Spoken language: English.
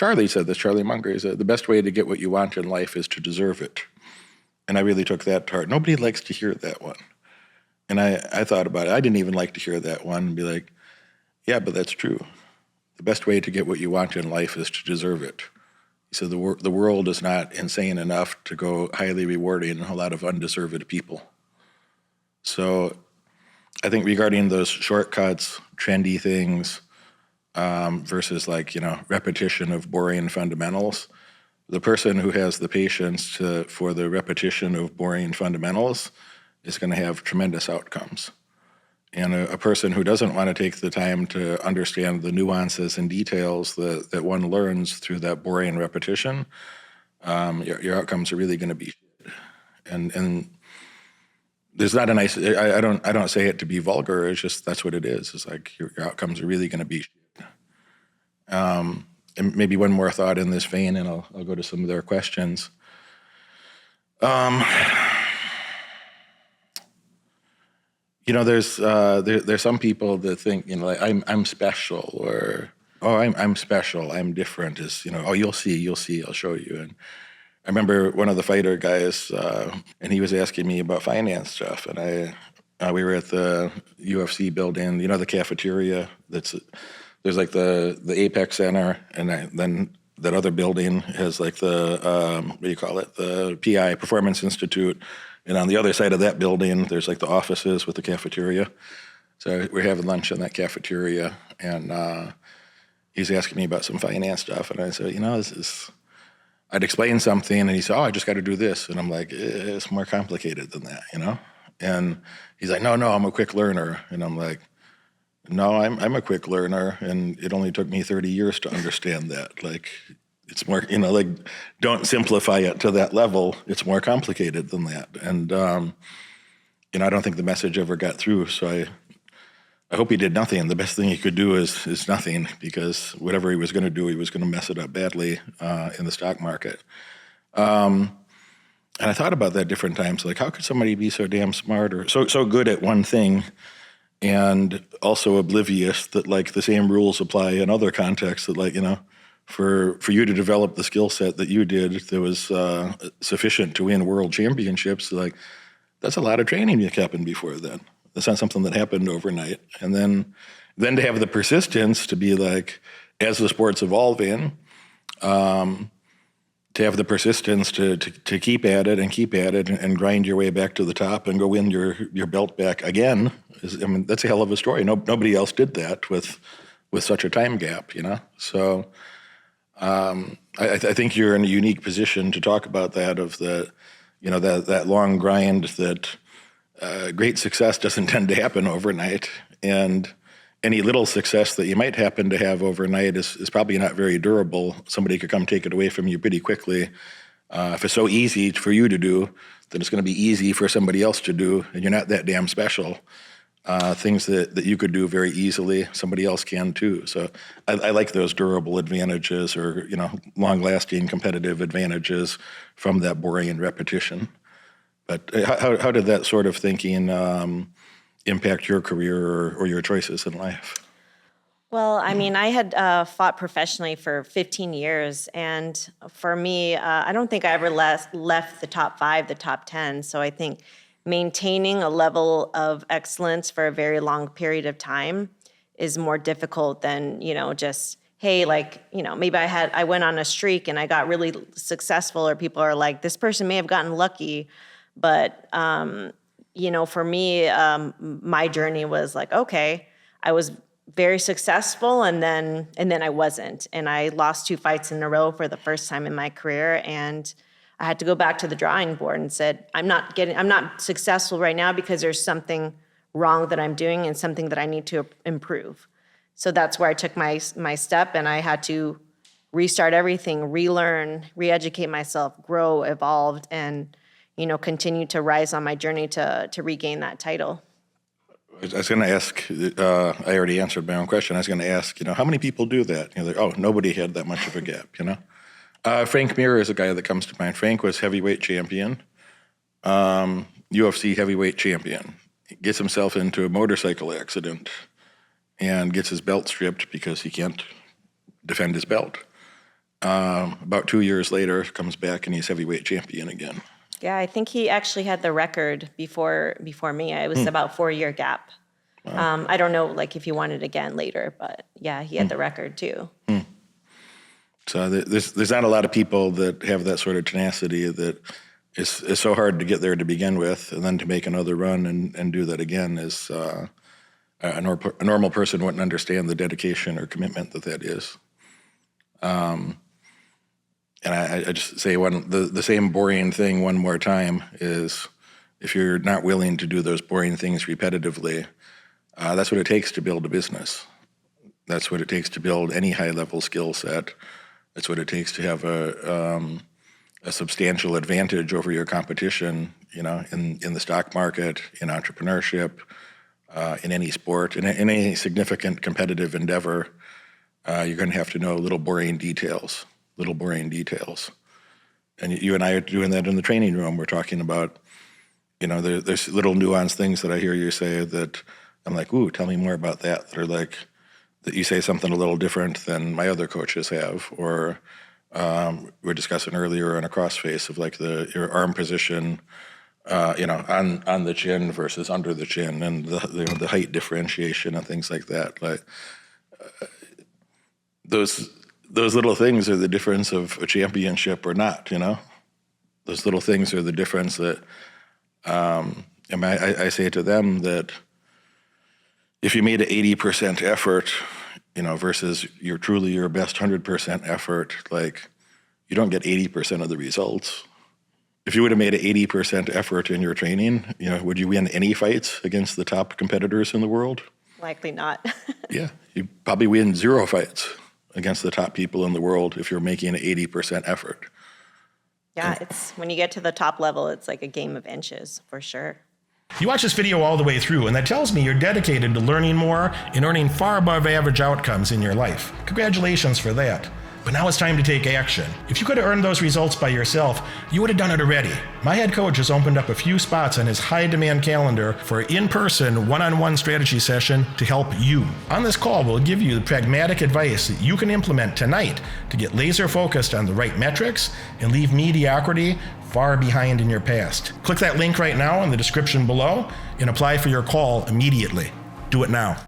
Charlie said this, Charlie Munger, he said, the best way to get what you want in life is to deserve it. And I really took that to heart. Nobody likes to hear that one. And I thought about it. I didn't even like to hear that one and be like, yeah, but that's true. The best way to get what you want in life is to deserve it. He said the world is not insane enough to go highly rewarding a lot of undeserved people. So I think regarding those shortcuts, trendy things, versus repetition of boring fundamentals, the person who has the patience for the repetition of boring fundamentals is going to have tremendous outcomes. And a person who doesn't want to take the time to understand the nuances and details that one learns through that boring repetition, your outcomes are really going to be shit. And there's not a nice, I don't say it to be vulgar, it's just that's what it is. It's like your outcomes are really going to be shit. And maybe one more thought in this vein, and I'll go to some of their questions. There's some people that think, I'm special, or I'm special, I'm different. You'll see, I'll show you. And I remember one of the fighter guys, and he was asking me about finance stuff, and we were at the UFC building, the cafeteria there's like the Apex Center, and then that other building has like the PI, Performance Institute. And on the other side of that building, there's like the offices with the cafeteria. So we're having lunch in that cafeteria, and he's asking me about some finance stuff. And I said, I'd explain something, and he said, I just got to do this. And I'm like, it's more complicated than that, And he's like, no, I'm a quick learner. And I'm like, no, I'm a quick learner, and it only took me 30 years to understand that. Like, it's more, don't simplify it to that level. It's more complicated than that. And, I don't think the message ever got through. So I hope he did nothing. The best thing he could do is nothing, because whatever he was going to do, he was going to mess it up badly in the stock market. And I thought about that different times. Like, how could somebody be so damn smart or so good at one thing and also oblivious that, the same rules apply in other contexts that, for you to develop the skill set that you did that was sufficient to win world championships, that's a lot of training that happened before then. That's not something that happened overnight. And then to have the persistence to be as the sport's evolving, to have the persistence to keep at it and grind your way back to the top and go win your belt back again, that's a hell of a story. Nobody else did that with such a time gap, So I think you're in a unique position to talk about that, of that long grind, that great success doesn't tend to happen overnight, and any little success that you might happen to have overnight is probably not very durable. Somebody could come take it away from you pretty quickly. If it's so easy for you to do, then it's going to be easy for somebody else to do, and you're not that damn special. Things that you could do very easily, somebody else can too. So I like those durable advantages, or long-lasting competitive advantages from that boring repetition. But how did that sort of thinking impact your career or your choices in life? Well, I had fought professionally for 15 years, and for me, I don't think I ever left the top 5, the top 10. So I think maintaining a level of excellence for a very long period of time is more difficult than, just, hey, maybe I went on a streak and I got really successful, or people are like, this person may have gotten lucky, but for me, my journey was okay, I was very successful, and then I wasn't, and I lost 2 fights in a row for the first time in my career, and I had to go back to the drawing board and said, I'm not successful right now because there's something wrong that I'm doing and something that I need to improve. So that's where I took my step, and I had to restart everything, relearn, re-educate myself, grow, evolved, and continue to rise on my journey to regain that title. I was going to ask, I already answered my own question. I was going to ask, how many people do that? Nobody had that much of a gap, Frank Mir is a guy that comes to mind. Frank was heavyweight champion, UFC heavyweight champion. He gets himself into a motorcycle accident and gets his belt stripped because he can't defend his belt. About 2 years later, comes back and he's heavyweight champion again. Yeah, I think he actually had the record before me. It was about 4-year gap. I don't know, like if he won it again later, but yeah, he had the record too. So there's not a lot of people that have that sort of tenacity that is so hard to get there to begin with, and then to make another run and do that again is a normal person wouldn't understand the dedication or commitment that is. And I just say the same boring thing one more time is, if you're not willing to do those boring things repetitively, that's what it takes to build a business. That's what it takes to build any high-level skill set. That's what it takes to have a substantial advantage over your competition, in the stock market, in entrepreneurship, in any sport, in any significant competitive endeavor. You're going to have to know little boring details. And you and I are doing that in the training room. We're talking about, there's little nuanced things that I hear you say that I'm like, ooh, tell me more about that. That are like, that you say something a little different than my other coaches have. Or we were discussing earlier on a crossface of like your arm position, on the chin versus under the chin, and the height differentiation and things like that. Like those little things are the difference of a championship or not. Those little things are the difference that I say to them that if you made an 80% effort, versus your best 100% effort, like you don't get 80% of the results. If you would have made an 80% effort in your training, would you win any fights against the top competitors in the world? Likely not. Yeah, you probably win 0 fights against the top people in the world if you're making an 80% effort. Yeah, it's when you get to the top level, it's like a game of inches for sure. You watch this video all the way through, and that tells me you're dedicated to learning more and earning far above average outcomes in your life. Congratulations for that. But now it's time to take action. If you could have earned those results by yourself, you would have done it already. My head coach has opened up a few spots on his high-demand calendar for an in-person, one-on-one strategy session to help you. On this call, we'll give you the pragmatic advice that you can implement tonight to get laser-focused on the right metrics and leave mediocrity far behind in your past. Click that link right now in the description below and apply for your call immediately. Do it now.